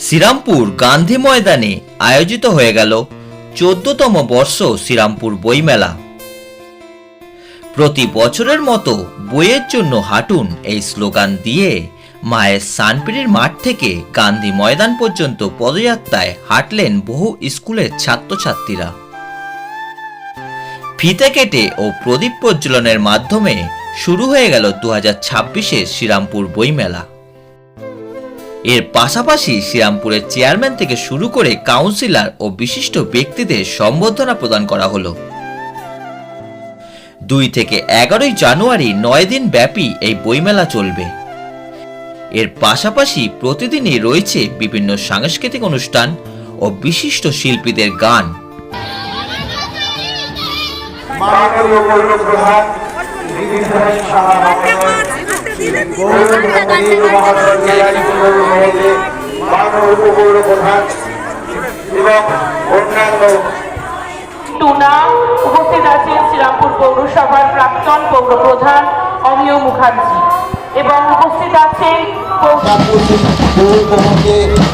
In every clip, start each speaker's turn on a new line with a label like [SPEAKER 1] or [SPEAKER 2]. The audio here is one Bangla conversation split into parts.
[SPEAKER 1] শ্রীরামপুর গান্ধী ময়দানে আয়োজিত হয়ে গেল 14তম বর্ষ শ্রীরামপুর বইমেলা। প্রতি বছরের মতো বইয়ের জন্য হাঁটুন এই স্লোগান দিয়ে মায়ের সানপিড়ির মাঠ থেকে গান্ধী ময়দান পর্যন্ত পদযাত্রায় হাঁটলেন বহু স্কুলের ছাত্রছাত্রীরা। ফিতে কেটে ও প্রদীপ প্রজ্বলনের মাধ্যমে শুরু হয়ে গেল 2026-এর শ্রীরামপুর বইমেলা। এর পাশাপাশি শ্রীরামপুরের চেয়ারম্যান থেকে শুরু করে কাউন্সিলর ও বিশিষ্ট ব্যক্তিদের সম্বর্ধনা প্রদান করা হলো। 2 থেকে 11 জানুয়ারি 9 দিন ব্যাপী এই বইমেলা চলবে। এর পাশাপাশি প্রতিদিনই রয়েছে বিভিন্ন সাংস্কৃতিক অনুষ্ঠান ও বিশিষ্ট শিল্পীদের গান।
[SPEAKER 2] উপস্থিত আছেন শ্রীরামপুর পৌরসভার প্রাক্তন পৌর প্রধান অমিয় মুখার্জি এবং উপস্থিত আছেন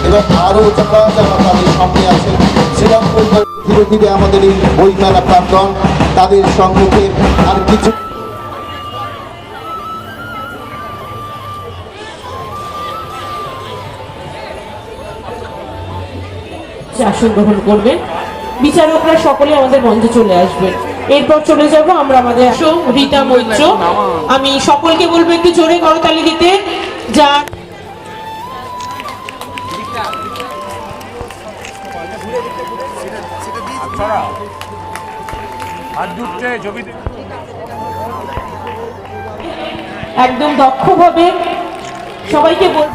[SPEAKER 3] এবং আরো যারা তাদের সামনে আছেন শ্রীরামপুর ধীরে ধীরে আমাদের এই বইমেলা প্রাঙ্গণ তাদের সম্মুখে আর কিছু
[SPEAKER 2] আসন গ্রহণ করবেন। বিচারকরা সকলে আমাদের মঞ্চে চলে আসবেন। এরপর চলে যাব আমরা আমাদের রীতা মৈত্র। আমি সকলকে বলবো একটু জোরে করতালি দিতে। যা একদম দক্ষভাবে সবাইকে বল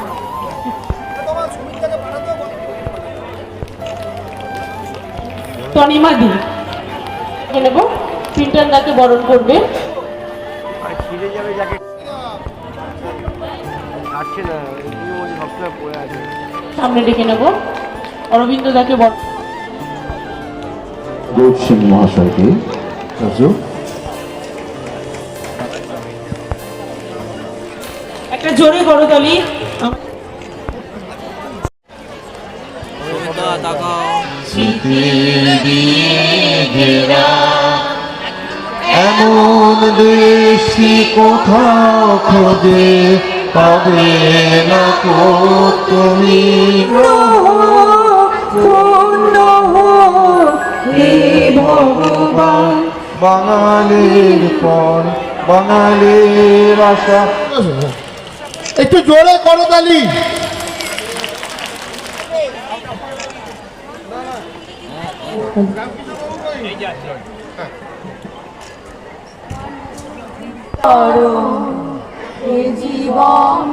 [SPEAKER 2] তনিমা দি নেব প্রিন্টার দাকে বরণ করবে। সামনে ডেকে নেব অরবিন্দ দাকে বরণ
[SPEAKER 3] মহাশয়কে
[SPEAKER 2] একটা জোরে করতালি।
[SPEAKER 3] এমন দেশি কোথাও খোঁজে পাবে না কো তুমি ভগবান বাঙালির পর বাঙালির আশা। একটু জোরে করতালি।
[SPEAKER 4] জীবন